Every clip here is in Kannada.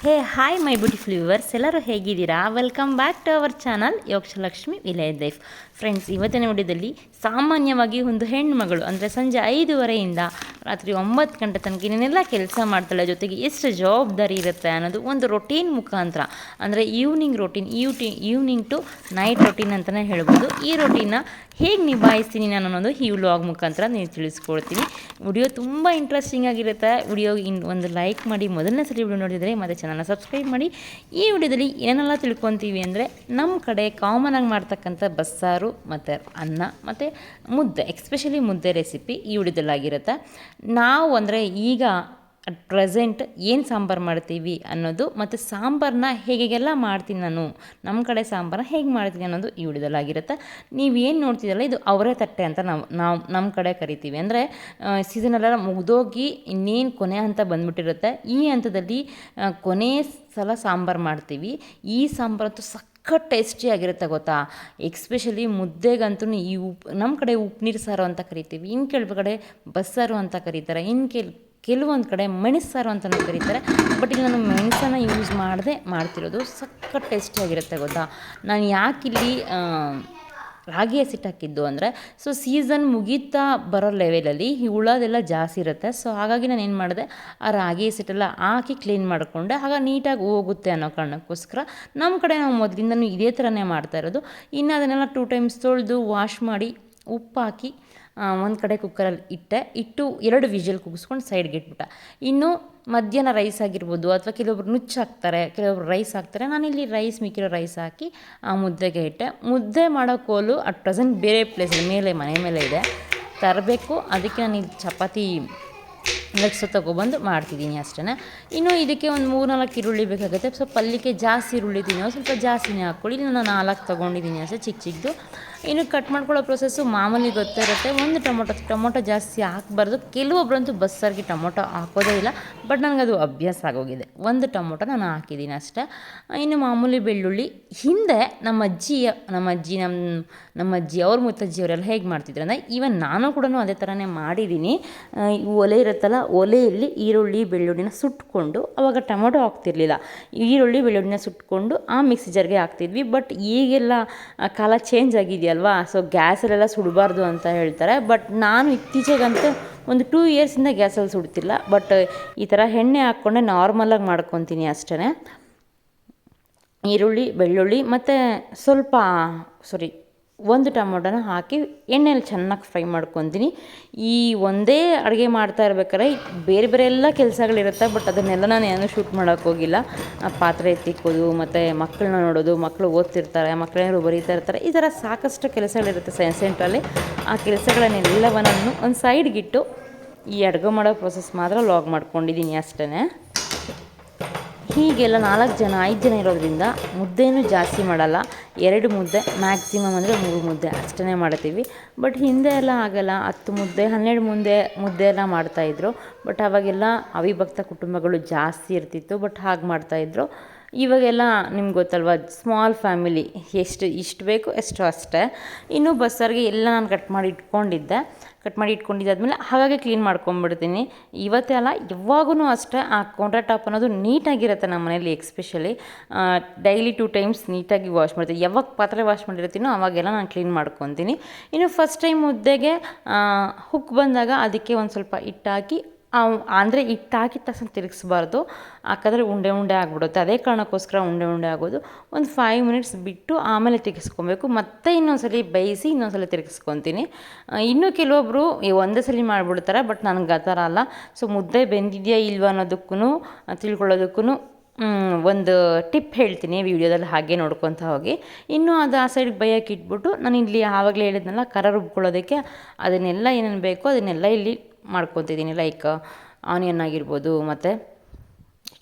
Hey hi my beautiful viewers, ಎಲ್ಲರೂ ಹೇಗಿದ್ದೀರಾ? Welcome back to our channel Yogalakshmi village life. Friends, ಇವತ್ತಿನ ವಿಡಿಯೋದಲ್ಲಿ ಸಾಮಾನ್ಯವಾಗಿ ಒಂದು ಹೆಣ್ಮಗಳು ಅಂದರೆ ಸಂಜೆ 5:30ಯಿಂದ ರಾತ್ರಿ 9 ಗಂಟೆ ತನಕ ಇನ್ನೇನೆಲ್ಲ ಕೆಲಸ ಮಾಡ್ತಾಳೆ, ಜೊತೆಗೆ ಎಷ್ಟು ಜವಾಬ್ದಾರಿ ಇರುತ್ತೆ ಅನ್ನೋದು ಒಂದು ರೊಟೀನ್ ಮುಖಾಂತರ, ಅಂದರೆ ಈವ್ನಿಂಗ್ ಟು ನೈಟ್ ರೊಟೀನ್ ಅಂತಲೇ ಹೇಳ್ಬೋದು. ಈ ರೊಟೀನ್ನ ಹೇಗೆ ನಿಭಾಯಿಸ್ತೀನಿ ನಾನು ಅನ್ನೋದು ಈ ವ್ಲಾಗ್ ಮುಖಾಂತರ ನೀವು ತಿಳಿಸ್ಕೊಡ್ತೀನಿ. ವಿಡಿಯೋ ತುಂಬ ಇಂಟ್ರೆಸ್ಟಿಂಗ್ ಆಗಿರುತ್ತೆ. ವಿಡಿಯೋಗೆ ಒಂದು ಲೈಕ್ ಮಾಡಿ, ಮೊದಲನೇ ಸಲ ವಿಡಿಯೋ ನೋಡಿದರೆ ಮತ್ತು ಚಾನಲ್ನ ಸಬ್ಸ್ಕ್ರೈಬ್ ಮಾಡಿ. ಈ ವಿಡಿಯೋದಲ್ಲಿ ಏನೆಲ್ಲ ತಿಳ್ಕೊತೀವಿ ಅಂದರೆ, ನಮ್ಮ ಕಡೆ ಕಾಮನಾಗಿ ಮಾಡ್ತಕ್ಕಂಥ ಬಸ್ಸಾರು ಮತ್ತು ಅನ್ನ ಮತ್ತು ಮುದ್ದೆ, ಎಕ್ಸ್ಪೆಷಲಿ ಮುದ್ದೆ ರೆಸಿಪಿ ಈ ವಿಡಿಯೋದಲ್ಲಾಗಿರುತ್ತೆ. ನಾವು ಅಂದರೆ ಈಗ ಅಟ್ ಪ್ರೆಸೆಂಟ್ ಏನು ಸಾಂಬಾರು ಮಾಡ್ತೀವಿ ಅನ್ನೋದು, ಮತ್ತು ಸಾಂಬಾರನ್ನ ಹೇಗೆಲ್ಲ ಮಾಡ್ತೀನಿ ನಾನು, ನಮ್ಮ ಕಡೆ ಸಾಂಬಾರನ್ನ ಹೇಗೆ ಮಾಡ್ತೀನಿ ಅನ್ನೋದು ಈ ವಿಡಿಯೋದಲ್ಲಾಗಿರುತ್ತೆ. ನೀವೇನು ನೋಡ್ತಿದ್ದಲ್ಲ, ಇದು ಅವರೇ ತಟ್ಟೆ ಅಂತ ನಾವು ನಮ್ಮ ಕಡೆ ಕರಿತೀವಿ. ಅಂದರೆ ಸೀಸನೆಲ್ಲ ಮುಗಿದೋಗಿ ಇನ್ನೇನು ಕೊನೆ ಹಂತ ಬಂದುಬಿಟ್ಟಿರುತ್ತೆ. ಈ ಹಂತದಲ್ಲಿ ಕೊನೆ ಸಲ ಸಾಂಬಾರು ಮಾಡ್ತೀವಿ. ಈ ಸಾಂಬಾರಂತೂ ಟೇಸ್ಟಿಯಾಗಿರುತ್ತೆ ಗೊತ್ತಾ. ಎಕ್ಸ್ಪೆಷಲಿ ಮುದ್ದೆಗಂತೂ ಈ ನಮ್ಮ ಕಡೆ ಉಪ್ಪು ನೀರು ಸಾರು ಅಂತ ಕರಿತೀವಿ, ಇನ್ನು ಕೆಲವು ಕಡೆ ಬಸ್ಸಾರು ಅಂತ ಕರೀತಾರೆ, ಕೆಲವೊಂದು ಕಡೆ ಮೆಣಸಾರು ಅಂತಲೂ ಕರೀತಾರೆ. ಬಟ್ ಇಲ್ಲಿ ನಾನು ಮೆಣಸನ್ನು ಯೂಸ್ ಮಾಡದೆ ಮಾಡ್ತಿರೋದು. ಟೇಸ್ಟಿಯಾಗಿರುತ್ತೆ ಗೊತ್ತಾ. ನಾನು ಯಾಕಿಲ್ಲಿ ರಾಗಿ ಹಸಿಟ್ಟು ಹಾಕಿದ್ದು ಅಂದರೆ, ಸೊ ಸೀಸನ್ ಮುಗೀತಾ ಬರೋ ಲೆವೆಲಲ್ಲಿ ಈ ಹುಳದೆಲ್ಲ ಜಾಸ್ತಿ ಇರುತ್ತೆ. ಸೊ ಹಾಗಾಗಿ ನಾನು ಏನು ಮಾಡಿದೆ, ಆ ರಾಗಿ ಹಸಿಟ್ಟೆಲ್ಲ ಹಾಕಿ ಕ್ಲೀನ್ ಮಾಡಿಕೊಂಡೆ, ಆಗ ನೀಟಾಗಿ ಹೋಗುತ್ತೆ ಅನ್ನೋ ಕಾರಣಕ್ಕೋಸ್ಕರ ನಮ್ಮ ಕಡೆ ನಾವು ಮೊದಲಿಂದನೂ ಇದೇ ಥರನೇ ಮಾಡ್ತಾ ಇರೋದು. ಇನ್ನು ಅದನ್ನೆಲ್ಲ 2 ಟೈಮ್ಸ್ ತೊಳೆದು ವಾಶ್ ಮಾಡಿ ಉಪ್ಪು ಹಾಕಿ ಒಂದು ಕಡೆ ಕುಕ್ಕರಲ್ಲಿ ಇಟ್ಟು 2 ವಿಷಲ್ ಕೂಗಿಸ್ಕೊಂಡು ಸೈಡ್ಗೆ ಇಟ್ಬಿಟ್ಟೆ. ಇನ್ನು ಮಧ್ಯಾಹ್ನ ರೈಸ್ ಆಗಿರ್ಬೋದು, ಅಥವಾ ಕೆಲವೊಬ್ರು ನುಚ್ಚು ಹಾಕ್ತಾರೆ, ಕೆಲವೊಬ್ರು ರೈಸ್ ಹಾಕ್ತಾರೆ. ನಾನಿಲ್ಲಿ ಮಿಕ್ಕಿರೋ ರೈಸ್ ಹಾಕಿ ಆ ಮುದ್ದೆಗೆ ಇಟ್ಟೆ. ಮುದ್ದೆ ಮಾಡೋ ಕೋಲು ಅಟ್ ಪ್ರೆಸೆಂಟ್ ಬೇರೆ ಪ್ಲೇಸಲ್ಲಿ ಮನೆ ಮೇಲೆ ಇದೆ, ತರಬೇಕು. ಅದಕ್ಕೆ ನಾನು ಇಲ್ಲಿ ಚಪಾತಿ ಲಟ್ಸು ತೊಗೊಬಂದು ಮಾಡ್ತಿದ್ದೀನಿ ಅಷ್ಟೇ. ಇನ್ನು ಇದಕ್ಕೆ ಒಂದು 3-4 ಈರುಳ್ಳಿ ಬೇಕಾಗುತ್ತೆ. ಸ್ವಲ್ಪ ಪಲ್ಯಕ್ಕೆ ಜಾಸ್ತಿ ಈರುಳ್ಳಿ ತಿನ್ನೋ ಸ್ವಲ್ಪ ಜಾಸ್ತಿನೇ ಹಾಕ್ಕೊಳ್ಳಿ. ಇಲ್ಲಿ ನಾನು 4 ತೊಗೊಂಡಿದ್ದೀನಿ ಅಷ್ಟೇ, ಚಿಕ್ಕದು. ಇನ್ನು ಕಟ್ ಮಾಡ್ಕೊಳ್ಳೋ ಪ್ರೊಸೆಸ್ಸು ಮಾಮೂಲಿ ಗೊತ್ತೇ ಇರುತ್ತೆ. ಒಂದು ಟೊಮೊಟೊ ಜಾಸ್ತಿ ಹಾಕಬಾರ್ದು. ಕೆಲವೊಬ್ಬರಂತೂ ಬಸ್ಸಾರಿಗೆ ಟೊಮೊಟೊ ಹಾಕೋದೇ ಇಲ್ಲ, ಬಟ್ ನನಗದು ಅಭ್ಯಾಸ ಆಗೋಗಿದೆ. ಒಂದು ಟೊಮೊಟೊ ನಾನು ಹಾಕಿದ್ದೀನಿ ಅಷ್ಟೇ. ಇನ್ನು ಮಾಮೂಲಿ ಬೆಳ್ಳುಳ್ಳಿ. ಹಿಂದೆ ನಮ್ಮ ಅಜ್ಜಿ ಅವ್ರ ಮುತ್ತಜ್ಜಿಯವರೆಲ್ಲ ಹೇಗೆ ಮಾಡ್ತಿದ್ರು ಅಂದರೆ, ಈವನ್ ನಾನು ಕೂಡ ಅದೇ ಥರನೇ ಮಾಡಿದ್ದೀನಿ. ಒಲೆ ಇರುತ್ತಲ್ಲ, ಒಲೆಯಲ್ಲಿ ಈರುಳ್ಳಿ ಬೆಳ್ಳುಳ್ಳಿನ ಸುಟ್ಕೊಂಡು, ಆವಾಗ ಟೊಮೊಟೊ ಹಾಕ್ತಿರ್ಲಿಲ್ಲ, ಈರುಳ್ಳಿ ಬೆಳ್ಳುಳ್ಳಿನ ಸುಟ್ಕೊಂಡು ಆ ಮಿಕ್ಸಿ ಜಾರ್ಗೆ ಹಾಕ್ತಿದ್ವಿ. ಬಟ್ ಈಗೆಲ್ಲ ಕಾಲ ಚೇಂಜ್ ಆಗಿದೆಯಲ್ವಾ, ಸೊ ಗ್ಯಾಸಲ್ಲೆಲ್ಲ ಸುಡಬಾರ್ದು ಅಂತ ಹೇಳ್ತಾರೆ. ಬಟ್ ನಾನು ಇತ್ತೀಚೆಗಂತೂ ಒಂದು 2 ಇಯರ್ಸಿಂದ ಗ್ಯಾಸಲ್ಲಿ ಸುಡ್ತಿಲ್ಲ. ಬಟ್ ಈ ಥರ ಎಣ್ಣೆ ಹಾಕ್ಕೊಂಡೆ ನಾರ್ಮಲಾಗಿ ಮಾಡ್ಕೊತೀನಿ ಅಷ್ಟೇ. ಈರುಳ್ಳಿ ಬೆಳ್ಳುಳ್ಳಿ ಮತ್ತು ಒಂದು ಟೊಮೊಟೊನ ಹಾಕಿ ಎಣ್ಣೆಯಲ್ಲಿ ಚೆನ್ನಾಗಿ ಫ್ರೈ ಮಾಡ್ಕೊತೀನಿ. ಈ ಒಂದೇ ಅಡುಗೆ ಮಾಡ್ತಾ ಇರ್ಬೇಕಾದ್ರೆ ಬೇರೆ ಎಲ್ಲ ಕೆಲಸಗಳಿರುತ್ತೆ, ಬಟ್ ಅದನ್ನೆಲ್ಲ ನಾನು ಏನೂ ಶೂಟ್ ಮಾಡೋಕ್ಕೋಗಿಲ್ಲ. ಪಾತ್ರೆ ಎತ್ತಿಕ್ಕೋದು, ಮತ್ತು ಮಕ್ಕಳನ್ನ ನೋಡೋದು, ಮಕ್ಕಳು ಓದ್ತಿರ್ತಾರೆ, ಮಕ್ಕಳೇನಾದ್ರು ಬರೀತಾ ಇರ್ತಾರೆ, ಈ ಥರ ಸಾಕಷ್ಟು ಕೆಲಸಗಳಿರುತ್ತೆ ಸೆಂಟ್ರಲ್ಲಿ. ಆ ಕೆಲಸಗಳನ್ನೆಲ್ಲವನ್ನು ಒಂದು ಸೈಡ್ಗಿಟ್ಟು ಈ ಅಡುಗೆ ಮಾಡೋ ಪ್ರೊಸೆಸ್ ಮಾತ್ರ ಲಾಗ್ ಮಾಡ್ಕೊಂಡಿದ್ದೀನಿ ಅಷ್ಟೇ. ಹೀಗೆಲ್ಲ 4 ಜನ 5 ಜನ ಇರೋದ್ರಿಂದ ಮುದ್ದೆನೂ ಜಾಸ್ತಿ ಮಾಡಲ್ಲ. 2 ಮುದ್ದೆ ಮ್ಯಾಕ್ಸಿಮಮ್ ಅಂದರೆ 3 ಮುದ್ದೆ ಅಷ್ಟೇ ಮಾಡ್ತೀವಿ. ಬಟ್ ಹಿಂದೆ ಎಲ್ಲ ಆಗಲ್ಲ, 10 ಮುದ್ದೆ 12 ಮುದ್ದೆ ಎಲ್ಲ ಮಾಡ್ತಾಯಿದ್ರು. ಬಟ್ ಆವಾಗೆಲ್ಲ ಅವಿಭಕ್ತ ಕುಟುಂಬಗಳು ಜಾಸ್ತಿ ಇರ್ತಿತ್ತು, ಬಟ್ ಹಾಗೆ ಮಾಡ್ತಾಯಿದ್ರು. ಇವಾಗೆಲ್ಲ ನಿಮ್ಗೆ ಗೊತ್ತಲ್ವ, ಸ್ಮಾಲ್ ಫ್ಯಾಮಿಲಿ, ಇಷ್ಟು ಬೇಕು ಎಷ್ಟು ಅಷ್ಟೇ. ಇನ್ನು ಬಸ್ಸಾರಿಗೆ ಎಲ್ಲ ನಾನು ಕಟ್ ಮಾಡಿ ಇಟ್ಕೊಂಡಿದ್ದಾದ್ಮೇಲೆ ಹಾಗಾಗಿ ಕ್ಲೀನ್ ಮಾಡ್ಕೊಂಬಿಡ್ತೀನಿ. ಇವತ್ತೇ ಅಲ್ಲ, ಯಾವಾಗೂ ಅಷ್ಟೇ. ಆ ಕೌಂಟರ್ ಟಾಪ್ ಅನ್ನೋದು ನೀಟಾಗಿರುತ್ತೆ ನಮ್ಮ ಮನೇಲಿ. ಎಕ್ಸ್ಪೆಷಲಿ ಡೈಲಿ 2 ಟೈಮ್ಸ್ ನೀಟಾಗಿ ವಾಶ್ ಮಾಡ್ತೀನಿ. ಯಾವಾಗ ಪಾತ್ರೆ ವಾಶ್ ಮಾಡಿರ್ತೀನೋ ಅವಾಗೆಲ್ಲ ನಾನು ಕ್ಲೀನ್ ಮಾಡ್ಕೊತೀನಿ. ಇನ್ನು ಫಸ್ಟ್ ಟೈಮ್ ಮುದ್ದೆಗೆ ಹುಕ್ ಬಂದಾಗ ಅದಕ್ಕೆ ಒಂದು ಸ್ವಲ್ಪ ಹಿಟ್ಟಾಕಿ, ಅಂದರೆ ಹಿಟ್ಟು ಹಾಕಿದ ತಕ್ಷಣ ತಿರುಗಿಸ್ಬಾರ್ದು, ಹಾಕಿದ್ರೆ ಉಂಡೆ ಆಗಿಬಿಡುತ್ತೆ. ಅದೇ ಕಾರಣಕ್ಕೋಸ್ಕರ ಉಂಡೆ ಆಗೋದು. ಒಂದು 5 ಮಿನಿಟ್ಸ್ ಬಿಟ್ಟು ಆಮೇಲೆ ತಿರುಗಿಸ್ಕೊಬೇಕು. ಮತ್ತೆ ಇನ್ನೊಂದ್ಸಲಿ ಬೇಯಿಸಿ ಇನ್ನೊಂದ್ಸಲ ತಿರುಗಿಸ್ಕೊತೀನಿ. ಇನ್ನೂ ಕೆಲವೊಬ್ಬರು ಒಂದೇ ಸಲ ಮಾಡಿಬಿಡ್ತಾರೆ, ಬಟ್ ನನಗೆ ಆ ಥರ ಅಲ್ಲ. ಸೊ ಮುದ್ದೆ ಬೆಂದಿದೆಯಾ ಇಲ್ವಾ ಅನ್ನೋದಕ್ಕೂ ತಿಳ್ಕೊಳ್ಳೋದಕ್ಕೂ ಒಂದು ಟಿಪ್ ಹೇಳ್ತೀನಿ ವಿಡಿಯೋದಲ್ಲಿ, ಹಾಗೆ ನೋಡ್ಕೊತ ಹೋಗಿ. ಇನ್ನೂ ಅದು ಆ ಸೈಡ್ಗೆ ಬೇಯಕ್ಕೆ ಇಟ್ಬಿಟ್ಟು, ನಾನು ಇಲ್ಲಿ ಆವಾಗಲೇ ಹೇಳಿದ್ನಲ್ಲ ಖಾರ ರುಬ್ಕೊಳ್ಳೋದಕ್ಕೆ ಅದನ್ನೆಲ್ಲ ಏನೇನು ಬೇಕೋ ಅದನ್ನೆಲ್ಲ ಇಲ್ಲಿ ಮಾಡ್ಕೊತಿದ್ದೀನಿ. ಲೈಕ್ ಆನಿಯನ್ ಆಗಿರ್ಬೋದು, ಮತ್ತು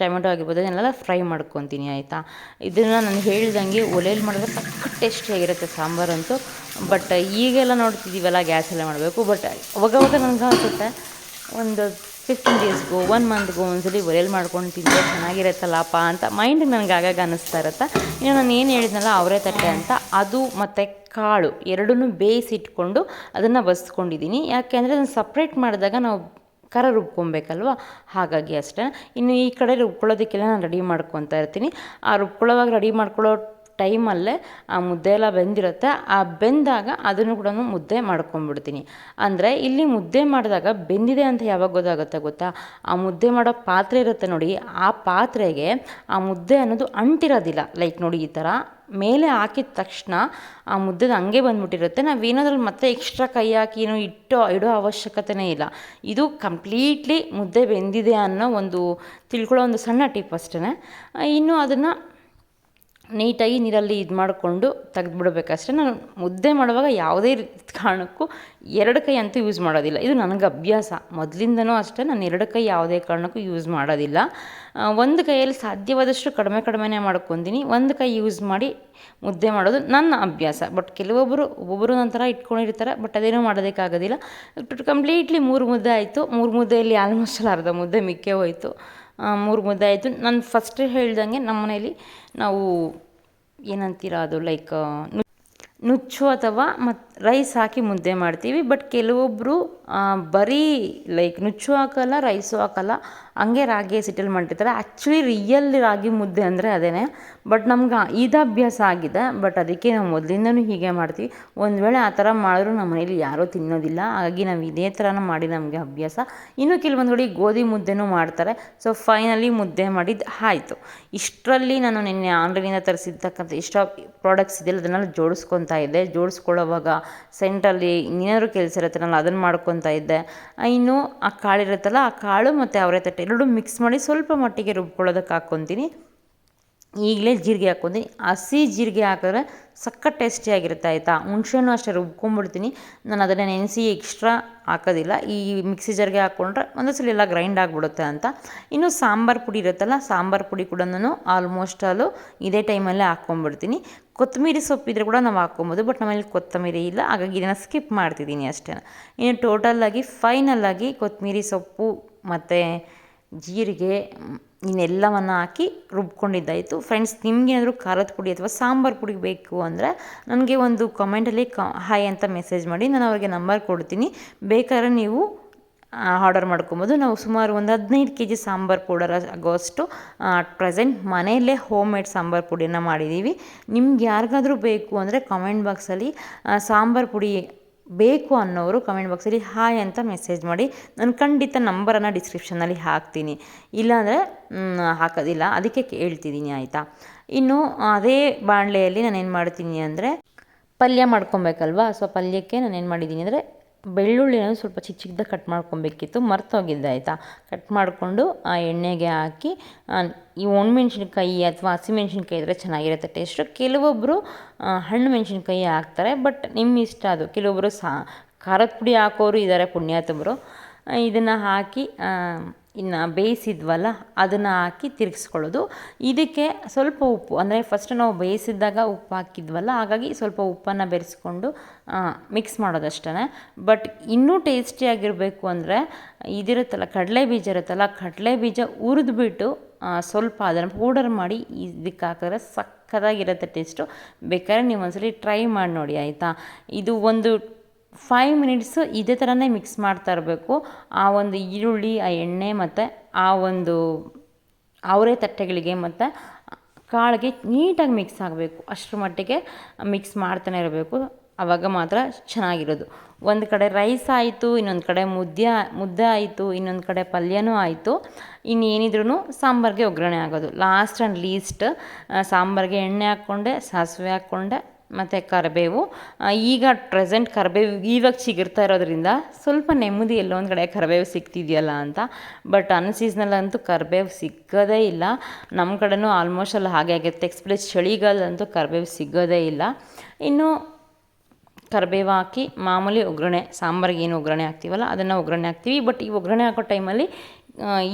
ಟೊಮೆಟೊ ಆಗಿರ್ಬೋದು, ಅದನ್ನೆಲ್ಲ ಫ್ರೈ ಮಾಡ್ಕೊತೀನಿ, ಆಯಿತಾ. ಇದನ್ನು ನಾನು ಹೇಳ್ದಂಗೆ ಒಲೆಯಲ್ಲಿ ಮಾಡಿದ್ರೆ ಟೇಸ್ಟಿಯಾಗಿರುತ್ತೆ ಸಾಂಬಾರಂತೂ. ಬಟ್ ಈಗೆಲ್ಲ ನೋಡ್ತಿದ್ದೀವಲ್ಲ ಗ್ಯಾಸೆಲ್ಲ ಮಾಡಬೇಕು. ಬಟ್ ಅವಾಗವಾಗ ನನಗೆ ಅನಿಸುತ್ತೆ, ಒಂದು 15 ಡೇಸ್ಗೋ 1 ಮಂತ್ಗೋ ಒಂದ್ಸಲಿ ಒಲೆಯಲ್ಲಿ ಮಾಡ್ಕೊಂಡು ತಿಂದರೆ ಚೆನ್ನಾಗಿರುತ್ತಲ್ಲಪ್ಪ ಅಂತ ಮೈಂಡಿಗೆ ನನಗೆ ಆಗಾಗ ಅನ್ನಿಸ್ತಾ ಇರುತ್ತೆ. ಇನ್ನು ನಾನು ಏನು ಹೇಳಿದ್ನಲ್ಲ ಅವರೇ ತಟ್ಟೆ ಅಂತ, ಅದು ಮತ್ತು ಕಾಳು ಎರಡನ್ನೂ ಬೇಯಿಸಿಟ್ಕೊಂಡು ಅದನ್ನು ಬಸ್ಕೊಂಡಿದ್ದೀನಿ. ಯಾಕೆ ಅಂದರೆ ಅದನ್ನು ಸಪ್ರೇಟ್ ಮಾಡಿದಾಗ ನಾವು ಖಾರ ರುಬ್ಕೊಬೇಕಲ್ವ, ಹಾಗಾಗಿ ಅಷ್ಟೇ. ಇನ್ನು ಈ ಕಡೆ ರುಬ್ಕೊಳ್ಳೋದಕ್ಕೆಲ್ಲ ನಾನು ರೆಡಿ ಮಾಡ್ಕೊತಾ ಇರ್ತೀನಿ. ಆ ರುಬ್ಕೊಳ್ಳೋವಾಗ ರೆಡಿ ಮಾಡ್ಕೊಳ್ಳೋ ಟೈಮಲ್ಲೇ ಆ ಮುದ್ದೆ ಎಲ್ಲ ಬೆಂದಿರುತ್ತೆ. ಆ ಬೆಂದಾಗ ಅದನ್ನು ಕೂಡ ಮುದ್ದೆ ಮಾಡ್ಕೊಂಬಿಡ್ತೀನಿ. ಅಂದರೆ ಇಲ್ಲಿ ಮುದ್ದೆ ಮಾಡಿದಾಗ ಬೆಂದಿದೆ ಅಂತ ಯಾವಾಗ ಗೊತ್ತಾಗುತ್ತೆ ಗೊತ್ತಾ? ಆ ಮುದ್ದೆ ಮಾಡೋ ಪಾತ್ರೆ ಇರುತ್ತೆ ನೋಡಿ, ಆ ಪಾತ್ರೆಗೆ ಆ ಮುದ್ದೆ ಅನ್ನೋದು ಅಂಟಿರೋದಿಲ್ಲ. ಲೈಕ್ ನೋಡಿ, ಈ ಥರ ಮೇಲೆ ಹಾಕಿದ ತಕ್ಷಣ ಆ ಮುದ್ದೆದು ಹಂಗೆ ಬಂದ್ಬಿಟ್ಟಿರುತ್ತೆ. ನಾವೇನಾದ್ರಲ್ಲಿ ಮತ್ತೆ ಎಕ್ಸ್ಟ್ರಾ ಕೈ ಹಾಕಿ ಇಡೋ ಅವಶ್ಯಕತೆನೇ ಇಲ್ಲ. ಇದು ಕಂಪ್ಲೀಟ್ಲಿ ಮುದ್ದೆ ಬೆಂದಿದೆ ಅನ್ನೋ ಒಂದು ತಿಳ್ಕೊಳ್ಳೋ ಒಂದು ಸಣ್ಣ ಟಿಪ್ ಅಷ್ಟೇ. ಇನ್ನು ಅದನ್ನು ನೀಟಾಗಿ ನೀರಲ್ಲಿ ಇದು ಮಾಡಿಕೊಂಡು ತೆಗೆದುಬಿಡ್ಬೇಕಷ್ಟೇ. ನಾನು ಮುದ್ದೆ ಮಾಡುವಾಗ ಯಾವುದೇ ಕಾರಣಕ್ಕೂ 2 ಕೈ ಅಂತೂ ಯೂಸ್ ಮಾಡೋದಿಲ್ಲ. ಇದು ನನಗೆ ಅಭ್ಯಾಸ ಮೊದಲಿಂದನೂ ಅಷ್ಟೇ. ನಾನು 2 ಕೈ ಯಾವುದೇ ಕಾರಣಕ್ಕೂ ಯೂಸ್ ಮಾಡೋದಿಲ್ಲ. ಒಂದು ಕೈಯಲ್ಲಿ ಸಾಧ್ಯವಾದಷ್ಟು ಕಡಿಮೆನೇ ಮಾಡ್ಕೊತೀನಿ. ಒಂದು ಕೈ ಯೂಸ್ ಮಾಡಿ ಮುದ್ದೆ ಮಾಡೋದು ನನ್ನ ಅಭ್ಯಾಸ. ಬಟ್ ಒಬ್ಬೊಬ್ಬರು ನಂತರ ಇಟ್ಕೊಂಡಿರ್ತಾರೆ, ಬಟ್ ಅದೇನೂ ಮಾಡೋದಕ್ಕಾಗೋದಿಲ್ಲ. ಕಂಪ್ಲೀಟ್ಲಿ 3 ಮುದ್ದೆ ಆಯಿತು. 3 ಮುದ್ದೆಯಲ್ಲಿ ಆಲ್ಮೋಸ್ಟ್ ಅರ್ಧ ಮುದ್ದೆ ಮಿಕ್ಕೇ ಹೋಯಿತು. 3 ಮುದ್ದೆ ಆಯಿತು. ನಾನು ಫಸ್ಟ್ ಹೇಳ್ದಂಗೆ ನಮ್ಮ ಮನೇಲಿ ನಾವು ಏನಂತೀರ ಅದು ಲೈಕ್ ನುಚ್ಚು ಅಥವಾ ರೈಸ್ ಹಾಕಿ ಮುದ್ದೆ ಮಾಡ್ತೀವಿ. ಬಟ್ ಕೆಲವೊಬ್ಬರು ಬರೀ ಲೈಕ್ ನುಚ್ಚು ಹಾಕಲ್ಲ, ರೈಸು ಹಾಕಲ್ಲ, ಹಂಗೆ ರಾಗಿ ಸಿಟಲ್ ಮಾಡಿರ್ತಾರೆ. ಆ್ಯಕ್ಚುಲಿ ರಿಯಲ್ ರಾಗಿ ಮುದ್ದೆ ಅಂದರೆ ಅದೇ. ಬಟ್ ನಮ್ಗೆ ಇದು ಅಭ್ಯಾಸ ಆಗಿದೆ. ಬಟ್ ಅದಕ್ಕೆ ನಾವು ಮೊದಲಿಂದನೂ ಹೀಗೆ ಮಾಡ್ತೀವಿ. ಒಂದು ವೇಳೆ ಆ ಥರ ಮಾಡಿದ್ರು ನಮ್ಮ ಮನೇಲಿ ಯಾರೂ ತಿನ್ನೋದಿಲ್ಲ. ಹಾಗಾಗಿ ನಾವು ಇದೇ ಥರನ ಮಾಡಿ ನಮಗೆ ಅಭ್ಯಾಸ. ಇನ್ನು ಕೆಲವೊಂದು ಕಡೆ ಗೋಧಿ ಮುದ್ದೆನೂ ಮಾಡ್ತಾರೆ. ಸೊ ಫೈನಲಿ ಮುದ್ದೆ ಮಾಡಿದ್ದು ಆಯಿತು. ಇಷ್ಟರಲ್ಲಿ ನಾನು ನಿನ್ನೆ ಆನ್ಲೈನಿಂದ ತರಿಸಿರ್ತಕ್ಕಂಥ ಎಷ್ಟೋ ಪ್ರಾಡಕ್ಟ್ಸ್ ಇದೆಯಲ್ಲ ಅದನ್ನೆಲ್ಲ ಜೋಡಿಸ್ಕೊತಾ ಇದ್ದೆ. ಜೋಡಿಸ್ಕೊಳ್ಳೋವಾಗ ಸೆಂಟ್ರಲ್ಲಿ ಇನ್ನೇನಾದ್ರು ಕೆಲಸ ಇರುತ್ತೆ, ನಾನು ಅದನ್ನು ಮಾಡ್ಕೊತಾ ಇದ್ದೆ. ಇನ್ನು ಆ ಕಾಳು ಇರುತ್ತಲ್ಲ, ಆ ಕಾಳು ಮತ್ತು ಅವರೆ ತಟ್ಟೆ ಎರಡೂ ಮಿಕ್ಸ್ ಮಾಡಿ ಸ್ವಲ್ಪ ಮಟ್ಟಿಗೆ ರುಬ್ಕೊಳ್ಳೋದಕ್ಕೆ ಹಾಕ್ಕೊತೀನಿ. ಈಗಲೇ ಜೀರಿಗೆ ಹಾಕ್ಕೊತೀನಿ. ಹಸಿ ಜೀರಿಗೆ ಹಾಕಿದ್ರೆ ಸಖತ್ ಟೇಸ್ಟಿಯಾಗಿರುತ್ತೆ ಆಯಿತಾ. ಹುಣ್ಸೆಹಣ್ಣು ಅಷ್ಟೇ ರುಬ್ಕೊಂಡ್ಬಿಡ್ತೀನಿ. ನಾನು ಅದನ್ನು ನೆನೆಸಿ ಎಕ್ಸ್ಟ್ರಾ ಹಾಕೋದಿಲ್ಲ. ಈ ಮಿಕ್ಸಿ ಜಾರ್ಗೆ ಹಾಕ್ಕೊಂಡ್ರೆ ಒಂದೊಂದ್ಸಲ ಎಲ್ಲ ಗ್ರೈಂಡ್ ಆಗಿಬಿಡುತ್ತೆ ಅಂತ. ಇನ್ನು ಸಾಂಬಾರು ಪುಡಿ ಇರುತ್ತಲ್ಲ, ಸಾಂಬಾರು ಪುಡಿ ಕೂಡ ನಾನು ಆಲ್ಮೋಸ್ಟ್ ಇದೇ ಟೈಮಲ್ಲೇ ಹಾಕ್ಕೊಂಡ್ಬಿಡ್ತೀನಿ. ಕೊತ್ತಂಬರಿ ಸೊಪ್ಪಿದ್ರೆ ಕೂಡ ನಾವು ಹಾಕ್ಕೊಬೋದು. ಬಟ್ ನಮ್ಮಲ್ಲಿ ಕೊತ್ತಂಬರಿ ಇಲ್ಲ, ಹಾಗಾಗಿ ಇದನ್ನು ಸ್ಕಿಪ್ ಮಾಡ್ತಿದ್ದೀನಿ ಅಷ್ಟೇ. ಇನ್ನು ಟೋಟಲಾಗಿ ಫೈನಲ್ಲಾಗಿ ಕೊತ್ತಂಬರಿ ಸೊಪ್ಪು ಮತ್ತು ಜೀರಿಗೆ ಇನ್ನೆಲ್ಲವನ್ನು ಹಾಕಿ ರುಬ್ಕೊಂಡಿದ್ದಾಯಿತು. ಫ್ರೆಂಡ್ಸ್, ನಿಮಗೇನಾದರೂ ಖಾರದ ಪುಡಿ ಅಥವಾ ಸಾಂಬಾರು ಪುಡಿ ಬೇಕು ಅಂದರೆ ನನಗೆ ಒಂದು ಕಮೆಂಟಲ್ಲಿ ಹಾಯ್ ಅಂತ ಮೆಸೇಜ್ ಮಾಡಿ, ನಾನು ಅವ್ರಿಗೆ ನಂಬರ್ ಕೊಡ್ತೀನಿ. ಬೇಕಾದ್ರೆ ನೀವು ಆರ್ಡರ್ ಮಾಡ್ಕೊಬೋದು. ನಾವು ಸುಮಾರು ಒಂದು 15 kg ಸಾಂಬಾರು ಪೌಡರ್ ಆಗೋಷ್ಟು ಪ್ರೆಸೆಂಟ್ ಮನೆಯಲ್ಲೇ ಹೋಮ್ ಮೇಡ್ ಸಾಂಬಾರು ಪುಡಿಯನ್ನು ಮಾಡಿದ್ದೀವಿ. ನಿಮ್ಗೆ ಯಾರಿಗಾದರೂ ಬೇಕು ಅಂದರೆ ಕಮೆಂಟ್ ಬಾಕ್ಸಲ್ಲಿ ಸಾಂಬಾರು ಪುಡಿ ಬೇಕು ಅನ್ನೋರು ಕಮೆಂಟ್ ಬಾಕ್ಸಲ್ಲಿ ಹಾಯ್ ಅಂತ ಮೆಸೇಜ್ ಮಾಡಿ. ನಾನು ಖಂಡಿತ ನಂಬರನ್ನು ಡಿಸ್ಕ್ರಿಪ್ಷನಲ್ಲಿ ಹಾಕ್ತೀನಿ. ಇಲ್ಲಾಂದರೆ ಹಾಕೋದಿಲ್ಲ, ಅದಕ್ಕೆ ಹೇಳ್ತಿದ್ದೀನಿ ಆಯಿತಾ. ಇನ್ನು ಅದೇ ಬಾಣಲೆಯಲ್ಲಿ ನಾನೇನು ಮಾಡ್ತೀನಿ ಅಂದರೆ ಪಲ್ಯ ಮಾಡ್ಕೊಬೇಕಲ್ವಾ. ಸೊ ಪಲ್ಯಕ್ಕೆ ನಾನೇನು ಮಾಡಿದ್ದೀನಿ ಅಂದರೆ ಬೆಳ್ಳುಳ್ಳಿನ ಸ್ವಲ್ಪ ಚಿಕ್ಕದಾಗಿ ಕಟ್ ಮಾಡ್ಕೊಬೇಕಿತ್ತು, ಮರ್ತೋಗಿದ್ದೆ ಆಯಿತಾ. ಕಟ್ ಮಾಡಿಕೊಂಡು ಆ ಎಣ್ಣೆಗೆ ಹಾಕಿ ಈ ಒಣಮೆಣ್ಸಿನ್ಕಾಯಿ ಅಥವಾ ಹಸಿಮೆಣ್ಸಿನ್ಕಾಯಿ ಇದ್ದರೆ ಚೆನ್ನಾಗಿರುತ್ತೆ ಟೇಸ್ಟು. ಕೆಲವೊಬ್ಬರು ಹಣ್ಣು ಮೆಣಸಿನ್ಕಾಯಿ ಹಾಕ್ತಾರೆ, ಬಟ್ ನಿಮ್ಮ ಇಷ್ಟ ಅದು. ಕೆಲವೊಬ್ಬರು ಖಾರದ ಪುಡಿ ಹಾಕೋರು ಇದ್ದಾರೆ, ಪುಣ್ಯಾತಮರು. ಇದನ್ನು ಹಾಕಿ ಇನ್ನು ಬೇಯಿಸಿದ್ವಲ್ಲ ಅದನ್ನು ಹಾಕಿ ತಿರುಗಿಸ್ಕೊಳ್ಳೋದು. ಇದಕ್ಕೆ ಸ್ವಲ್ಪ ಉಪ್ಪು, ಅಂದರೆ ಫಸ್ಟ್ ನಾವು ಬೇಯಿಸಿದ್ದಾಗ ಉಪ್ಪು ಹಾಕಿದ್ವಲ್ಲ, ಹಾಗಾಗಿ ಸ್ವಲ್ಪ ಉಪ್ಪನ್ನು ಬೆರೆಸ್ಕೊಂಡು ಮಿಕ್ಸ್ ಮಾಡೋದಷ್ಟೇ. ಬಟ್ ಇನ್ನೂ ಟೇಸ್ಟಿಯಾಗಿರಬೇಕು ಅಂದರೆ ಇದಿರುತ್ತಲ್ಲ, ಕಡಲೆ ಬೀಜ ಇರುತ್ತಲ್ಲ, ಕಡಲೆ ಬೀಜ ಹುರಿದ್ಬಿಟ್ಟು ಸ್ವಲ್ಪ ಅದನ್ನು ಪೌಡರ್ ಮಾಡಿ ಇದಕ್ಕೆ ಹಾಕಿದ್ರೆ ಸಕ್ಕತ್ತಾಗಿರುತ್ತೆ ಟೇಸ್ಟು. ಬೇಕಾದ್ರೆ ನೀವು ಒಂದ್ಸಲಿ ಟ್ರೈ ಮಾಡಿ ನೋಡಿ ಆಯಿತಾ. ಇದು ಒಂದು 5 ಮಿನಿಟ್ಸು ಇದೇ ಥರನೇ ಮಿಕ್ಸ್ ಮಾಡ್ತಾ ಇರಬೇಕು. ಆ ಒಂದು ಈರುಳ್ಳಿ, ಆ ಎಣ್ಣೆ ಮತ್ತು ಆ ಒಂದು ಅವರೆ ತಟ್ಟೆಗಳಿಗೆ ಮತ್ತು ಕಾಳಿಗೆ ನೀಟಾಗಿ ಮಿಕ್ಸ್ ಆಗಬೇಕು. ಅಷ್ಟರ ಮಟ್ಟಿಗೆ ಮಿಕ್ಸ್ ಮಾಡ್ತಾನೆ ಇರಬೇಕು, ಆವಾಗ ಮಾತ್ರ ಚೆನ್ನಾಗಿರೋದು. ಒಂದು ಕಡೆ ರೈಸ್ ಆಯಿತು, ಇನ್ನೊಂದು ಕಡೆ ಮುದ್ದೆ ಆಯಿತು, ಇನ್ನೊಂದು ಕಡೆ ಪಲ್ಯನೂ ಆಯಿತು. ಇನ್ನೇನಿದ್ರೂ ಸಾಂಬಾರಿಗೆ ಒಗ್ಗರಣೆ ಆಗೋದು. ಲಾಸ್ಟ್ ಆ್ಯಂಡ್ ಲೀಸ್ಟ್ ಸಾಂಬಾರಿಗೆ ಎಣ್ಣೆ ಹಾಕ್ಕೊಂಡೆ, ಸಾಸಿವೆ ಹಾಕ್ಕೊಂಡೆ ಮತ್ತು ಕರಿಬೇವು. ಈಗ ಪ್ರೆಸೆಂಟ್ ಕರಿಬೇವು ಇವಾಗ ಸಿಗುತ್ತಾ ಇರೋದ್ರಿಂದ ಸ್ವಲ್ಪ ನೆಮ್ಮದಿ, ಎಲ್ಲೊಂದು ಕಡೆ ಕರಿಬೇವು ಸಿಗ್ತಿದೆಯಲ್ಲ ಅಂತ. ಬಟ್ ಅನ್ಸೀಸ್ನಲ್ಲಂತೂ ಕರಿಬೇವು ಸಿಗೋದೇ ಇಲ್ಲ. ನಮ್ಮ ಕಡೆನೂ ಆಲ್ಮೋಸ್ಟ್ ಅಲ್ಲಿ ಹಾಗೆ ಆಗುತ್ತೆ. ಎಕ್ಸ್ಪ್ರೆಸ್ ಚಳಿಗಾಲದಂತೂ ಕರಿಬೇವು ಸಿಗೋದೇ ಇಲ್ಲ. ಇನ್ನು ಕರಿಬೇವು ಹಾಕಿ ಮಾಮೂಲಿ ಒಗ್ಗರಣೆ, ಸಾಂಬಾರಿಗೆ ಏನು ಒಗ್ಗರಣೆ ಹಾಕ್ತೀವಲ್ಲ ಅದನ್ನು ಒಗ್ಗರಣೆ ಹಾಕ್ತೀವಿ. ಬಟ್ ಈ ಒಗ್ಗರಣೆ ಹಾಕೋ ಟೈಮಲ್ಲಿ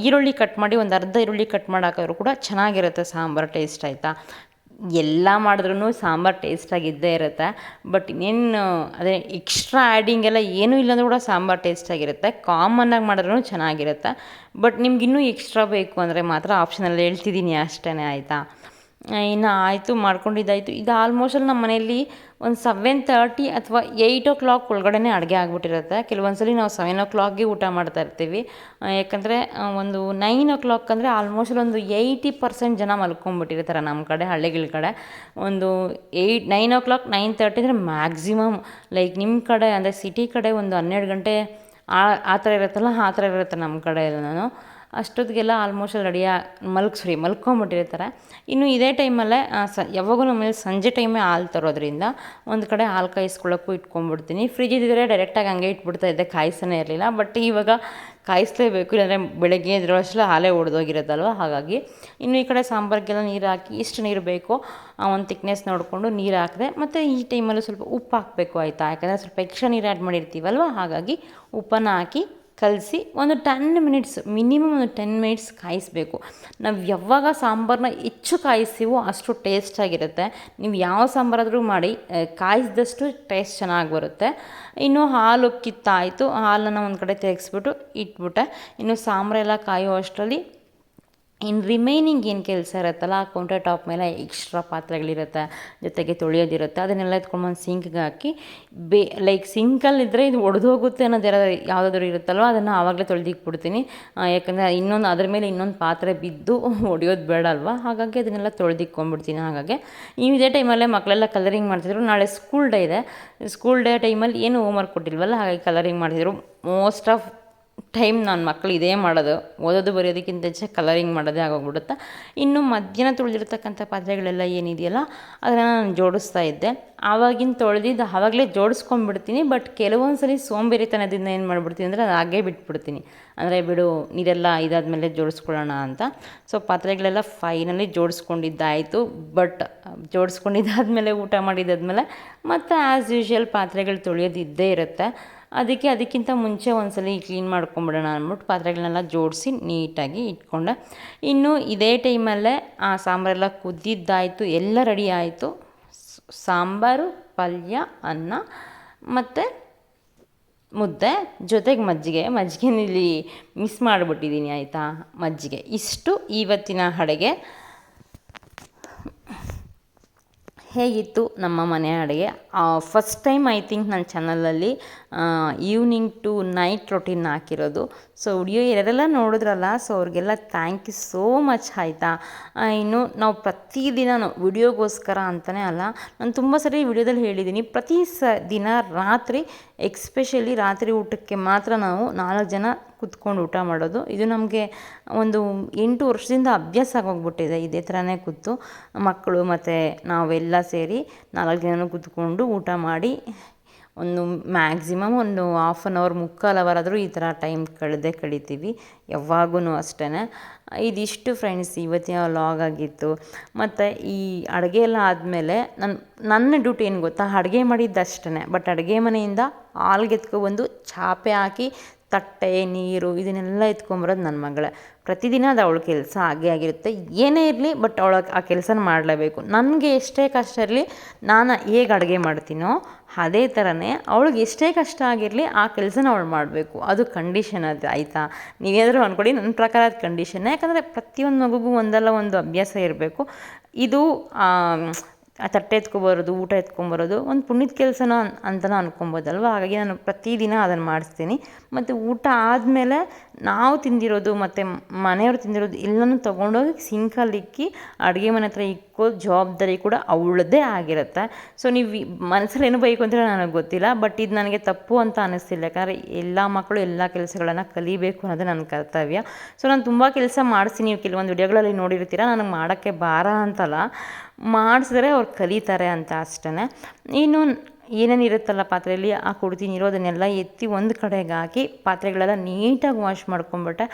ಈರುಳ್ಳಿ ಕಟ್ ಮಾಡಿ, ಒಂದು ಅರ್ಧ ಈರುಳ್ಳಿ ಕಟ್ ಮಾಡಿ ಹಾಕಿದ್ರು ಕೂಡ ಚೆನ್ನಾಗಿರುತ್ತೆ ಸಾಂಬಾರು ಟೇಸ್ಟ್ ಆಯಿತಾ. ಎಲ್ಲ ಮಾಡಿದ್ರೂ ಸಾಂಬಾರು ಟೇಸ್ಟಾಗಿದ್ದೇ ಇರುತ್ತೆ. ಬಟ್ ಇನ್ನೇನು ಅದೇ ಎಕ್ಸ್ಟ್ರಾ ಆ್ಯಡಿಂಗ್ ಎಲ್ಲ ಏನೂ ಇಲ್ಲಾಂದ್ರೂ ಕೂಡ ಸಾಂಬಾರು ಟೇಸ್ಟಾಗಿರುತ್ತೆ. ಕಾಮನ್ನಾಗಿ ಮಾಡಿದ್ರೂ ಚೆನ್ನಾಗಿರುತ್ತೆ. ಬಟ್ ನಿಮ್ಗೆ ಇನ್ನೂ ಎಕ್ಸ್ಟ್ರಾ ಬೇಕು ಅಂದರೆ ಮಾತ್ರ ಆಪ್ಷನಲ್ಲಿ ಹೇಳ್ತಿದ್ದೀನಿ ಅಷ್ಟೇ ಆಯಿತಾ. ಇನ್ನು ಆಯಿತು ಮಾಡ್ಕೊಂಡಿದ್ದಾಯಿತು. ಇದು ಆಲ್ಮೋಸ್ಟ್ ನಮ್ಮ ಮನೆಯಲ್ಲಿ ಒಂದು 7:30 ಅಥವಾ 8 ಒಳಗಡೆ ಅಡುಗೆ ಆಗಿಬಿಟ್ಟಿರುತ್ತೆ. ಕೆಲವೊಂದು ಸಲ ನಾವು 7 ಊಟ ಮಾಡ್ತಾ ಇರ್ತೀವಿ. ಯಾಕಂದರೆ ಒಂದು 9 ಅಂದರೆ ಆಲ್ಮೋಸ್ಟ್ ಒಂದು 80% ಜನ ಮಲ್ಕೊಂಡ್ಬಿಟ್ಟಿರ್ತಾರೆ ನಮ್ಮ ಕಡೆ, ಹಳ್ಳಿಗಳ ಕಡೆ. ಒಂದು 9 9:30 ಅಂದರೆ ಮ್ಯಾಕ್ಸಿಮಮ್. ಲೈಕ್ ನಿಮ್ಮ ಕಡೆ ಅಂದರೆ ಸಿಟಿ ಕಡೆ ಒಂದು 12 ಗಂಟೆ ಆ ಥರ ಇರುತ್ತಲ್ಲ, ಆ ಥರ ಇರುತ್ತೆ ನಮ್ಮ ಕಡೆ ಎಲ್ಲ. ನಾನು ಅಷ್ಟೊತ್ತಿಗೆಲ್ಲ ಆಲ್ಮೋಸ್ಟ್ ಮಲ್ಕೊಂಬಿಟ್ಟಿರ್ತಾರೆ. ಇನ್ನು ಇದೇ ಟೈಮಲ್ಲೇ ಯಾವಾಗೂ ನಮ್ಮಲ್ಲಿ ಸಂಜೆ ಟೈಮೇ ಹಾಲು ತರೋದ್ರಿಂದ ಒಂದು ಕಡೆ ಹಾಲು ಕಾಯಿಸ್ಕೊಳ್ಳೋಕ್ಕೂ ಇಟ್ಕೊಂಡ್ಬಿಡ್ತೀನಿ. ಫ್ರಿಜ್ ಇದ್ದಿದ್ರೆ ಡೈರೆಕ್ಟಾಗಿ ಹಂಗೆ ಇಟ್ಬಿಡ್ತಾ ಇದ್ದೆ, ಕಾಯಿಸನೇ ಇರಲಿಲ್ಲ. ಬಟ್ ಇವಾಗ ಕಾಯಿಸಲೇಬೇಕು, ಇಲ್ಲಾಂದರೆ ಬೆಳಗ್ಗೆ ಎದ್ರಷ್ಟೇ ಹಾಲೇ ಒಡೆದೋಗಿರುತ್ತಲ್ವ. ಹಾಗಾಗಿ ಇನ್ನು ಈ ಕಡೆ ಸಾಂಬಾರಿಗೆಲ್ಲ ನೀರು ಹಾಕಿ ಎಷ್ಟು ನೀರು ಬೇಕೋ ಒಂದು ತಿಕ್ನೆಸ್ ನೋಡಿಕೊಂಡು ನೀರು ಹಾಕಿದೆ. ಮತ್ತು ಈ ಟೈಮಲ್ಲೂ ಸ್ವಲ್ಪ ಉಪ್ಪು ಹಾಕಬೇಕು, ಆಯಿತಾ, ಯಾಕಂದರೆ ಸ್ವಲ್ಪ ಎಕ್ಸ್ಟ್ರಾ ನೀರು ಆ್ಯಡ್ ಮಾಡಿರ್ತೀವಲ್ವ. ಹಾಗಾಗಿ ಉಪ್ಪನ್ನು ಹಾಕಿ ಕಲಸಿ ಒಂದು 10 ಮಿನಿಟ್ಸ್, ಮಿನಿಮಮ್ ಒಂದು 10 ಮಿನಿಟ್ಸ್ ಕಾಯಿಸಬೇಕು. ನಾವು ಯಾವಾಗ ಸಾಂಬಾರನ್ನ ಹೆಚ್ಚು ಕಾಯಿಸ್ತೀವೋ ಅಷ್ಟು ಟೇಸ್ಟಾಗಿರುತ್ತೆ. ನೀವು ಯಾವ ಸಾಂಬಾರಾದರೂ ಮಾಡಿ ಕಾಯಿಸಿದಷ್ಟು ಟೇಸ್ಟ್ ಚೆನ್ನಾಗಿ ಬರುತ್ತೆ. ಇನ್ನು ಹಾಲು ಕಿತ್ತಾಯಿತು, ಹಾಲನ್ನು ಒಂದು ಕಡೆ ತೆಗೆಸ್ಬಿಟ್ಟು ಇಟ್ಬಿಟ್ಟೆ. ಇನ್ನು ಸಾಂಬಾರೆಲ್ಲ ಕಾಯೋ ಅಷ್ಟರಲ್ಲಿ ಇನ್ನು ರಿಮೈನಿಂಗ್ ಏನು ಕೆಲಸ ಇರುತ್ತಲ್ಲ, ಆ ಕೌಂಟರ್ ಟಾಪ್ ಮೇಲೆ ಎಕ್ಸ್ಟ್ರಾ ಪಾತ್ರೆಗಳಿರುತ್ತೆ, ಜೊತೆಗೆ ತೊಳೆಯೋದಿರುತ್ತೆ, ಅದನ್ನೆಲ್ಲ ಎತ್ಕೊಂಡ್ಬಂದು ಸಿಂಕ್ಗೆ ಹಾಕಿ ಲೈಕ್ ಸಿಂಕಲ್ಲಿದ್ದರೆ ಇದು ಒಡೆದೋಗುತ್ತೆ ಅನ್ನೋದು ಯಾವುದಾದ್ರೂ ಇರುತ್ತಲ್ವ, ಅದನ್ನು ಆವಾಗಲೇ ತೊಳೆದಿಕ್ಬಿಡ್ತೀನಿ. ಯಾಕಂದರೆ ಅದ್ರ ಮೇಲೆ ಇನ್ನೊಂದು ಪಾತ್ರೆ ಬಿದ್ದು ಒಡೆಯೋದು ಬೇಡ ಅಲ್ವಾ. ಹಾಗಾಗಿ ಅದನ್ನೆಲ್ಲ ತೊಳೆದಿಕ್ಕೊಂಡ್ಬಿಡ್ತೀನಿ. ಹಾಗಾಗಿ ಇದೇ ಟೈಮಲ್ಲೇ ಮಕ್ಕಳೆಲ್ಲ ಕಲರಿಂಗ್ ಮಾಡ್ತಿದ್ರು. ನಾಳೆ ಸ್ಕೂಲ್ ಡೇ ಇದೆ. ಸ್ಕೂಲ್ ಡೇ ಟೈಮಲ್ಲಿ ಏನು ಹೋಮ್ವರ್ಕ್ ಕೊಟ್ಟಿಲ್ವಲ್ಲ, ಹಾಗಾಗಿ ಕಲರಿಂಗ್ ಮಾಡ್ತಿದ್ರು. ಮೋಸ್ಟ್ ಆಫ್ ಟೈಮ್ ನನ್ನ ಮಕ್ಕಳು ಇದೇ ಮಾಡೋದು, ಓದೋದು ಬರೆಯೋದಕ್ಕಿಂತ ಹೆಚ್ಚಾಗಿ ಕಲರಿಂಗ್ ಮಾಡೋದೇ ಆಗೋಗ್ಬಿಡುತ್ತೆ. ಇನ್ನು ಮಧ್ಯಾಹ್ನ ತೊಳೆದಿರ್ತಕ್ಕಂಥ ಪಾತ್ರೆಗಳೆಲ್ಲ ಏನಿದೆಯಲ್ಲ ಅದನ್ನು ನಾನು ಜೋಡಿಸ್ತಾ ಇದ್ದೆ. ಆವಾಗಿನ ತೊಳೆದಿದ್ದು ಆವಾಗಲೇ ಜೋಡಿಸ್ಕೊಂಡ್ಬಿಡ್ತೀನಿ. ಬಟ್ ಕೆಲವೊಂದು ಸಲ ಸೋಂಬೇರಿತನದಿಂದ ಏನು ಮಾಡಿಬಿಡ್ತೀನಿ ಅಂದರೆ ಅದು ಹಾಗೇ ಬಿಟ್ಬಿಡ್ತೀನಿ. ಅಂದರೆ ಬಿಡು, ನೀರೆಲ್ಲ ಇದಾದಮೇಲೆ ಜೋಡಿಸ್ಕೊಳ್ಳೋಣ ಅಂತ. ಸೊ ಪಾತ್ರೆಗಳೆಲ್ಲ ಫೈನಲಿ ಜೋಡಿಸ್ಕೊಂಡಿದ್ದಾಯಿತು. ಬಟ್ ಜೋಡಿಸ್ಕೊಂಡಿದ್ದಾದಮೇಲೆ ಊಟ ಮಾಡಿದ್ದಾದಮೇಲೆ ಮತ್ತು ಆ್ಯಸ್ ಯೂಶ್ವಲ್ ಪಾತ್ರೆಗಳು ತೊಳೆಯೋದು ಇದ್ದೇ ಇರುತ್ತೆ. ಅದಕ್ಕಿಂತ ಮುಂಚೆ ಒಂದ್ಸಲ ಕ್ಲೀನ್ ಮಾಡ್ಕೊಂಬಿಡೋಣ ಅಂದ್ಬಿಟ್ಟು ಪಾತ್ರೆಗಳನ್ನೆಲ್ಲ ಜೋಡಿಸಿ ನೀಟಾಗಿ ಇಟ್ಕೊಂಡೆ. ಇನ್ನು ಇದೇ ಟೈಮಲ್ಲೇ ಆ ಸಾಂಬಾರೆಲ್ಲ ಕುದ್ದಿದ್ದಾಯಿತು, ಎಲ್ಲ ರೆಡಿ ಆಯಿತು. ಸಾಂಬಾರು, ಪಲ್ಯ, ಅನ್ನ ಮತ್ತು ಮುದ್ದೆ, ಜೊತೆಗೆ ಮಜ್ಜಿಗೆನಲ್ಲಿ ಮಿಸ್ ಮಾಡಿಬಿಟ್ಟಿದ್ದೀನಿ, ಆಯಿತಾ, ಮಜ್ಜಿಗೆ. ಇಷ್ಟು ಇವತ್ತಿನ ಅಡುಗೆ. ಹೇಗಿತ್ತು ನಮ್ಮ ಮನೆ ಅಡುಗೆ? ಫಸ್ಟ್ ಟೈಮ್ ಐ ಥಿಂಕ್ ನನ್ನ ಚಾನಲಲ್ಲಿ ಈವ್ನಿಂಗ್ ಟು ನೈಟ್ ರೊಟೀನ್ ಹಾಕಿರೋದು. ಸೊ ವಿಡಿಯೋ ಯಾರೆಲ್ಲ ನೋಡಿದ್ರಲ್ಲ, ಸೊ ಅವ್ರಿಗೆಲ್ಲ ಥ್ಯಾಂಕ್ ಯು ಸೋ ಮಚ್, ಆಯಿತಾ. ಇನ್ನು ನಾವು ಪ್ರತಿದಿನ ವಿಡಿಯೋಗೋಸ್ಕರ ಅಂತಲೇ ಅಲ್ಲ, ನಾನು ತುಂಬ ಸರಿ ವಿಡಿಯೋದಲ್ಲಿ ಹೇಳಿದ್ದೀನಿ, ದಿನ ರಾತ್ರಿ, ಎಕ್ಸ್ಪೆಷಲಿ ರಾತ್ರಿ ಊಟಕ್ಕೆ ಮಾತ್ರ ನಾವು 4 ಜನ ಕೂತ್ಕೊಂಡು ಊಟ ಮಾಡೋದು. ಇದು ನಮಗೆ ಒಂದು 8 ವರ್ಷದಿಂದ ಅಭ್ಯಾಸ ಆಗೋಗ್ಬಿಟ್ಟಿದೆ. ಇದೇ ಥರನೇ ಕೂತು ಮಕ್ಕಳು ಮತ್ತು ನಾವೆಲ್ಲ ಸೇರಿ 4 ಜನ ಕೂತ್ಕೊಂಡು ಊಟ ಮಾಡಿ ಒಂದು ಮ್ಯಾಕ್ಸಿಮಮ್ ಒಂದು ಹಾಫ್ ಆನ್ ಅವರ್, ಮುಕ್ಕಾಲು ಅವರ್ ಆದರೂ ಈ ಥರ ಟೈಮ್ ಕಳಿತೀವಿ ಯಾವಾಗೂ ಅಷ್ಟೇ. ಇದಿಷ್ಟು ಫ್ರೆಂಡ್ಸ್ ಇವತ್ತಿನ ವ್ಲಾಗ್ ಆಗಿತ್ತು. ಮತ್ತು ಈ ಅಡುಗೆ ಎಲ್ಲ ಆದಮೇಲೆ ನನ್ನ ಡ್ಯೂಟಿ ಏನು ಗೊತ್ತಾ, ಅಡುಗೆ ಮಾಡಿದ್ದಷ್ಟೇ. ಬಟ್ ಅಡುಗೆ ಮನೆಯಿಂದ ಹಾಲ್ಗೆ ಎತ್ಕೊಬಂದು ಚಾಪೆ ಹಾಕಿ ತಟ್ಟೆ, ನೀರು ಇದನ್ನೆಲ್ಲ ಎತ್ಕೊಂಬರೋದು ನನ್ನ ಮಗಳೇ. ಪ್ರತಿದಿನ ಅದು ಅವಳ ಕೆಲಸ ಹಾಗೇ ಆಗಿರುತ್ತೆ. ಏನೇ ಇರಲಿ, ಬಟ್ ಅವಳು ಆ ಕೆಲಸನ ಮಾಡಲೇಬೇಕು. ನನಗೆ ಎಷ್ಟೇ ಕಷ್ಟ ಇರಲಿ, ನಾನು ಹೇಗೆ ಅಡುಗೆ ಮಾಡ್ತೀನೋ ಅದೇ ಥರನೇ ಅವಳಿಗೆ ಎಷ್ಟೇ ಕಷ್ಟ ಆಗಿರಲಿ ಆ ಕೆಲಸನ ಅವಳು ಮಾಡಬೇಕು. ಅದು ಕಂಡೀಷನ್ ಅದು, ಆಯಿತಾ. ನೀವೇನಾದರೂ ಅಂದ್ಕೊಡಿ, ನನ್ನ ಪ್ರಕಾರ ಅದು ಕಂಡೀಷನ್. ಯಾಕಂದರೆ ಪ್ರತಿಯೊಂದು ಮಗುಗೂ ಒಂದಲ್ಲ ಒಂದು ಅಭ್ಯಾಸ ಇರಬೇಕು. ಇದು ಆ ತಟ್ಟೆ ಎತ್ಕೊಬರೋದು, ಊಟ ಎತ್ಕೊಂಬರೋದು ಒಂದು ಪುಣ್ಯದ ಕೆಲಸನ ಅಂತಲೂ ಅನ್ಕೊಬೋದಲ್ವ. ಹಾಗಾಗಿ ನಾನು ಪ್ರತಿದಿನ ಅದನ್ನು ಮಾಡಿಸ್ತೀನಿ. ಮತ್ತು ಊಟ ಆದಮೇಲೆ ನಾವು ತಿಂದಿರೋದು ಮತ್ತು ಮನೆಯವರು ತಿಂದಿರೋದು ಎಲ್ಲನೂ ತೊಗೊಂಡೋಗಿ ಸಿಂಕಲ್ಲಿಕ್ಕಿ ಅಡುಗೆ ಮನೆ ಹತ್ರ ಇಕ್ಕೋ ಜವಾಬ್ದಾರಿ ಕೂಡ ಅವಳದ್ದೇ ಆಗಿರುತ್ತೆ. ಸೊ ನೀವು ಮನಸ್ಸಲ್ಲಿ ಏನು ಬೈಕು ಅಂತ ನನಗೆ ಗೊತ್ತಿಲ್ಲ, ಬಟ್ ಇದು ನನಗೆ ತಪ್ಪು ಅಂತ ಅನ್ನಿಸ್ತಿಲ್ಲ. ಯಾಕಂದರೆ ಎಲ್ಲ ಮಕ್ಕಳು ಎಲ್ಲ ಕೆಲಸಗಳನ್ನು ಕಲಿಬೇಕು ಅನ್ನೋದೇ ನನ್ನ ಕರ್ತವ್ಯ. ಸೊ ನಾನು ತುಂಬ ಕೆಲಸ ಮಾಡಿಸ್ತೀನಿ. ನೀವು ಕೆಲವೊಂದು ವಿಡಿಯೋಗಳಲ್ಲಿ ನೋಡಿರ್ತೀರ, ನನಗೆ ಮಾಡೋಕ್ಕೆ ಭಾರ ಅಂತಲ್ಲ, ಮಾಡಿಸಿದ್ರೆ ಅವ್ರು ಕಲಿತಾರೆ ಅಂತ ಅಷ್ಟೇ. ಇನ್ನು ಏನೇನಿರುತ್ತಲ್ಲ ಪಾತ್ರೆಯಲ್ಲಿ ಆ ಕುಡ್ತಿ ನೀರು ಅದನ್ನೆಲ್ಲ ಎತ್ತಿ ಒಂದು ಕಡೆಗೆ ಹಾಕಿ ಪಾತ್ರೆಗಳೆಲ್ಲ ನೀಟಾಗಿ ವಾಶ್ ಮಾಡ್ಕೊಂಬಿಟ್ಟೆ.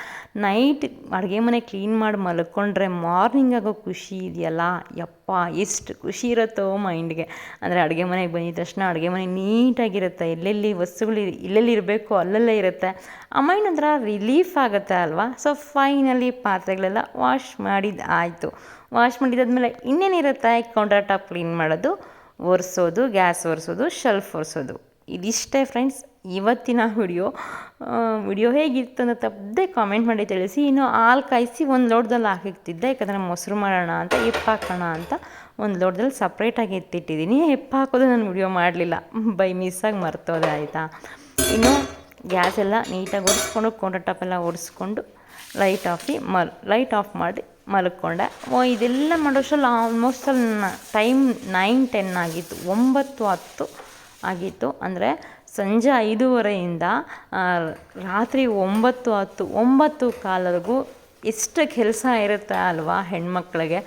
ನೈಟ್ ಅಡುಗೆ ಮನೆ ಕ್ಲೀನ್ ಮಾಡಿ ಮಲ್ಕೊಂಡ್ರೆ ಮಾರ್ನಿಂಗ್ ಆಗೋ ಖುಷಿ ಇದೆಯಲ್ಲ, ಯಪ್ಪ ಎಷ್ಟು ಖುಷಿ ಇರುತ್ತೋ ಮೈಂಡ್ಗೆ. ಅಂದರೆ ಅಡುಗೆ ಮನೆಗೆ ಬಂದಿದ ತಕ್ಷಣ ಅಡುಗೆ ಮನೆ ನೀಟಾಗಿರುತ್ತೆ, ಎಲ್ಲೆಲ್ಲಿ ವಸ್ತುಗಳು ಎಲ್ಲೆಲ್ಲಿ ಇರಬೇಕು ಅಲ್ಲೆಲ್ಲೇ ಇರುತ್ತೆ. ಆ ಮೈಂಡ್ ಒಂಥರ ರಿಲೀಫ್ ಆಗುತ್ತೆ ಅಲ್ವಾ. ಸೊ ಫೈನಲಿ ಪಾತ್ರೆಗಳೆಲ್ಲ ವಾಶ್ ಆಯಿತು. ವಾಶ್ ಮಾಡಿದಾದ್ಮೇಲೆ ಇನ್ನೇನಿರುತ್ತೆ, ಕೌಂಟರ್ ಟಾಪ್ ಕ್ಲೀನ್ ಮಾಡೋದು, ಒರೆಸೋದು, ಗ್ಯಾಸ್ ಒರೆಸೋದು, ಶೆಲ್ಫ್ ಒರೆಸೋದು. ಇದಿಷ್ಟೇ ಫ್ರೆಂಡ್ಸ್ ಇವತ್ತಿನ ವಿಡಿಯೋ ಹೇಗಿತ್ತು ಅಂತ ತಪ್ಪದೆ ಕಾಮೆಂಟ್ ಮಾಡಿ ತಿಳಿಸಿ. ಇನ್ನು ಹಾಲು ಕಾಯಿಸಿ ಒಂದು ಲೋಟದಲ್ಲಿ ಹಾಕಿರ್ತಿದ್ದೆ, ಯಾಕಂದರೆ ಮೊಸರು ಮಾಡೋಣ ಅಂತ ಹಾಕೋಣ ಅಂತ ಒಂದು ಲೋಟದಲ್ಲಿ ಸಪ್ರೇಟಾಗಿ ಎತ್ತಿಟ್ಟಿದ್ದೀನಿ. ಹಾಕೋದು ನಾನು ವಿಡಿಯೋ ಮಾಡಲಿಲ್ಲ, ಬೈ ಮಿಸ್ಸಾಗಿ ಮರ್ತೋದೆ ಆಯಿತಾ. ಇನ್ನು ಗ್ಯಾಸ್ ಎಲ್ಲ ನೀಟಾಗಿ ಒರೆಸ್ಕೊಂಡು ಕೌಂಟರ್ ಟಾಪ್ ಎಲ್ಲ ಒರೆಸ್ಕೊಂಡು ಲೈಟ್ ಆಫ್ ಮಾಡಿ ಮಲ್ಕೊಂಡೆ. ಇದೆಲ್ಲ ಮಾಡೋಷ್ಟರಲ್ಲಿ ಆಲ್ಮೋಸ್ಟ್ ನನ್ನ ಟೈಮ್ 9-10 ಆಗಿತ್ತು, 9-10 ಆಗಿತ್ತು. ಅಂದರೆ ಸಂಜೆ 5:30ಯಿಂದ ರಾತ್ರಿ 9-10, 9:15ವರೆಗೂ ಎಷ್ಟು ಕೆಲಸ ಇರುತ್ತೆ ಅಲ್ವಾ ಹೆಣ್ಮಕ್ಳಿಗೆ.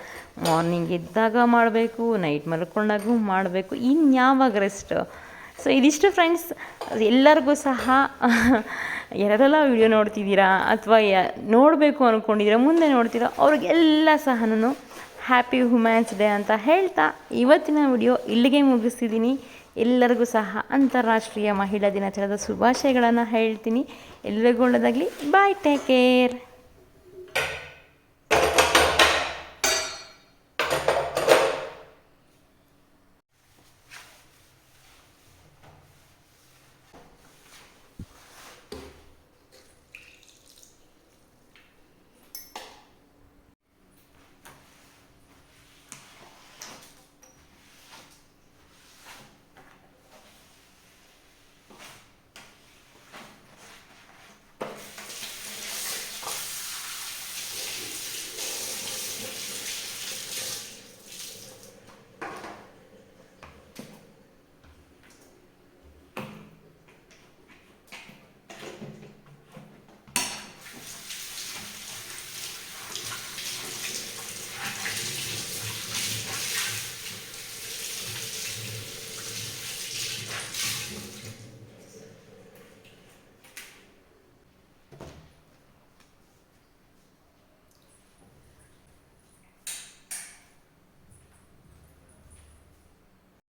ಮಾರ್ನಿಂಗ್ ಎದ್ದಾಗ ಮಾಡಬೇಕು, ನೈಟ್ ಮಲ್ಕೊಂಡಾಗೂ ಮಾಡಬೇಕು, ಇನ್ಯಾವಾಗ ರೆಸ್ಟ್. ಸೊ ಇದಿಷ್ಟು ಫ್ರೆಂಡ್ಸ್. ಎಲ್ಲರಿಗೂ ಸಹ ಯಾರೆಲ್ಲ ವಿಡಿಯೋ ನೋಡ್ತಿದ್ದೀರಾ ಅಥವಾ ನೋಡಬೇಕು ಅಂದ್ಕೊಂಡಿದ್ದೀರಾ, ಮುಂದೆ ನೋಡ್ತೀರಾ, ಅವ್ರಿಗೆಲ್ಲ ಸಹ ನಾನು ಹ್ಯಾಪಿ ವುಮೆನ್ಸ್ ಡೇ ಅಂತ ಹೇಳ್ತಾ ಇವತ್ತಿನ ವಿಡಿಯೋ ಇಲ್ಲಿಗೆ ಮುಗಿಸ್ತಿದ್ದೀನಿ. ಎಲ್ಲರಿಗೂ ಸಹ ಅಂತಾರಾಷ್ಟ್ರೀಯ ಮಹಿಳಾ ದಿನಾಚರಣೆದ ಶುಭಾಶಯಗಳನ್ನು ಹೇಳ್ತೀನಿ. ಎಲ್ಲರಿಗೂ ಒಳ್ಳೆಯದಾಗಲಿ. ಬಾಯ್, ಟೇಕ್ ಕೇರ್.